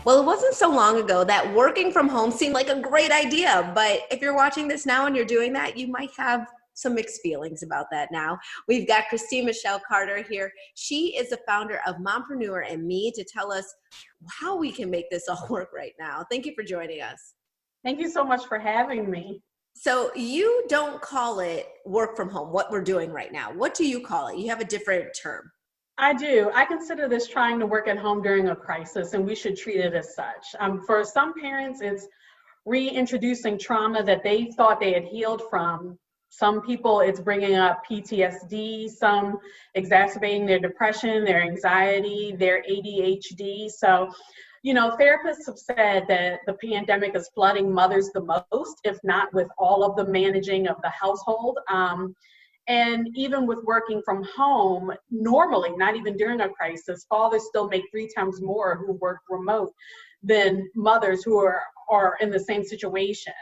Well, it wasn't so long ago that working from home seemed like a great idea, but if you're watching this now and you're doing that, you might have some mixed feelings about that now. We've got Christine Michelle Carter here. She is the founder of Mompreneur and Me to tell us how we can make this all work right now. Thank you for joining us. Thank you so much for having me. So you don't call it work from home, what we're doing right now. What do you call it? You have a different term. I do. I consider this trying to work at home during a crisis, and we should treat it as such. For some parents, it's reintroducing trauma that they thought they had healed from. Some people, it's bringing up PTSD, some exacerbating their depression, their anxiety, their ADHD. So, therapists have said that the pandemic is flooding mothers the most, if not with all of the managing of the household. And even with working from home, normally, not even during a crisis, fathers still make 3 times more who work remote than mothers who are in the same situation.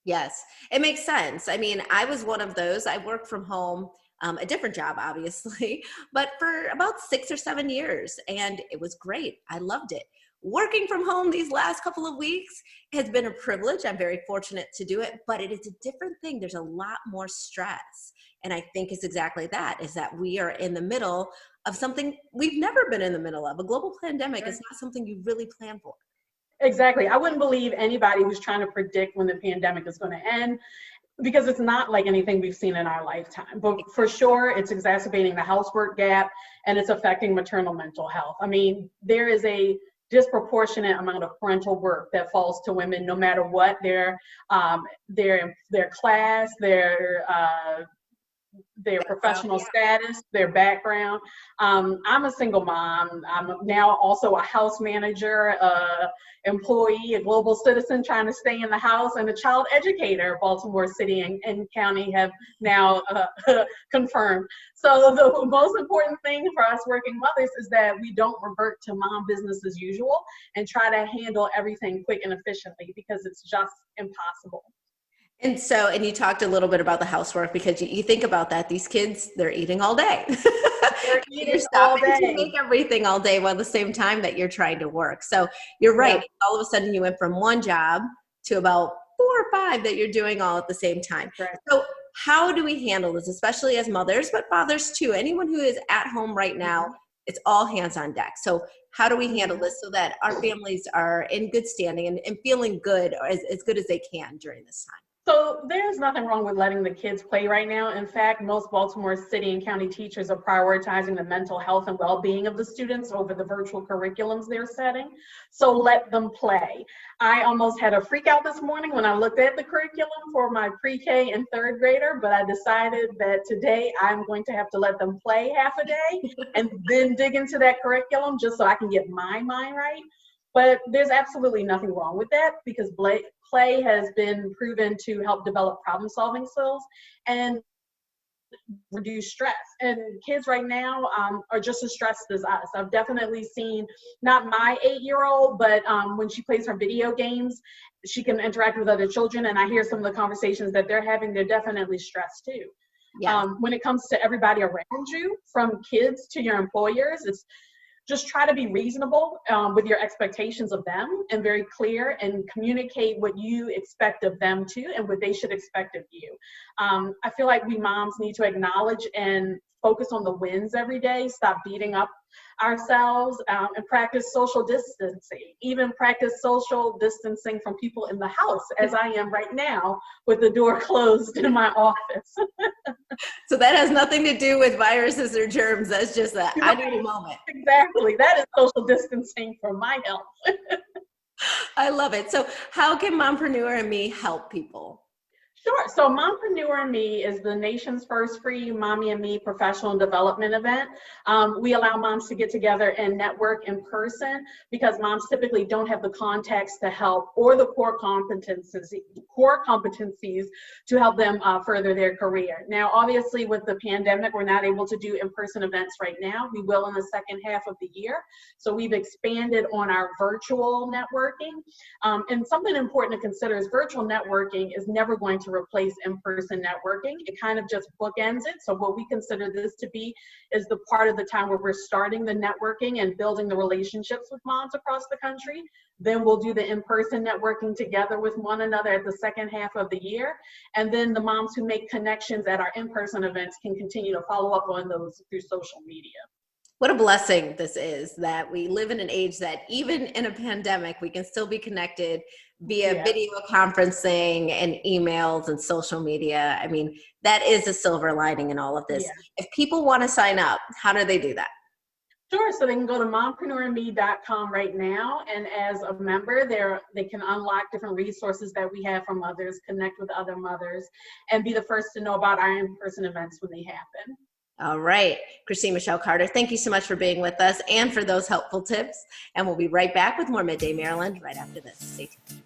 Yes, it makes sense. I mean, I was one of those. I worked from home, a different job, obviously, but for about 6 or 7 years, and it was great. I loved it. Working from home these last couple of weeks has been a privilege. I'm very fortunate to do it, but it is a different thing. There's a lot more stress. And I think it's exactly that, is that we are in the middle of something we've never been in the middle of. A global pandemic is not something you really plan for. Exactly. I wouldn't believe anybody who's trying to predict when the pandemic is going to end, because it's not like anything we've seen in our lifetime. But for sure, it's exacerbating the housework gap, and it's affecting maternal mental health. I mean, there is a disproportionate amount of parental work that falls to women, no matter what their class, their professional status, their background. I'm a single mom. I'm now also a house manager, employee, a global citizen trying to stay in the house, and a child educator. Baltimore City and County have now confirmed. So the most important thing for us working mothers is that we don't revert to mom business as usual and try to handle everything quick and efficiently, because it's just impossible. And you talked a little bit about the housework, because you think about that. These kids, they're eating all day. They're eating You're all stopping day. to make everything all day while at the same time that you're trying to work. So you're right. Yeah. All of a sudden you went from one job to about 4 or 5 that you're doing all at the same time. Right. So how do we handle this, especially as mothers, but fathers too? Anyone who is at home right now, it's all hands on deck. So how do we handle this so that our families are in good standing and feeling good, or as good as they can during this time? So there's nothing wrong with letting the kids play right now. In fact, most Baltimore City and County teachers are prioritizing the mental health and well-being of the students over the virtual curriculums they're setting. So let them play. I almost had a freak out this morning when I looked at the curriculum for my pre-K and 3rd grader, but I decided that today I'm going to have to let them play half a day and then dig into that curriculum just so I can get my mind right. But there's absolutely nothing wrong with that, because play has been proven to help develop problem-solving skills and reduce stress. And kids right now are just as stressed as us. I've definitely seen, not my 8-year-old, but when she plays her video games, she can interact with other children, and I hear some of the conversations that they're having. They're definitely stressed too. Yeah. When it comes to everybody around you, from kids to your employers, it's just try to be reasonable with your expectations of them, and very clear, and communicate what you expect of them too, and what they should expect of you. I feel like we moms need to acknowledge and focus on the wins every day, stop beating up ourselves, and practice social distancing, even practice social distancing from people in the house, as I am right now with the door closed in my office. So that has nothing to do with viruses or germs. That's just that I need a moment. Exactly. That is social distancing for my health. I love it. So how can Mompreneur and Me help people? Sure. So Mompreneur and Me is the nation's first free Mommy and Me professional development event. We allow moms to get together and network in person, because moms typically don't have the context to help, or the core competencies to help them further their career. Now, obviously, with the pandemic, we're not able to do in-person events right now. We will in the second half of the year. So we've expanded on our virtual networking. And something important to consider is virtual networking is never going to replace in-person networking. It kind of just bookends it. So what we consider this to be is the part of the time where we're starting the networking and building the relationships with moms across the country. Then we'll do the in-person networking together with one another at the second half of the year. And then the moms who make connections at our in-person events can continue to follow up on those through social media. What a blessing this is, that we live in an age that even in a pandemic, we can still be connected via Yes. video conferencing and emails and social media. I mean, that is a silver lining in all of this. Yeah. If people want to sign up, how do they do that? Sure. So they can go to mompreneurme.com right now. And as a member, they can unlock different resources that we have for mothers, connect with other mothers, and be the first to know about our in-person events when they happen. All right, Christine Michelle Carter, thank you so much for being with us and for those helpful tips. And we'll be right back with more Midday Maryland right after this. Stay tuned.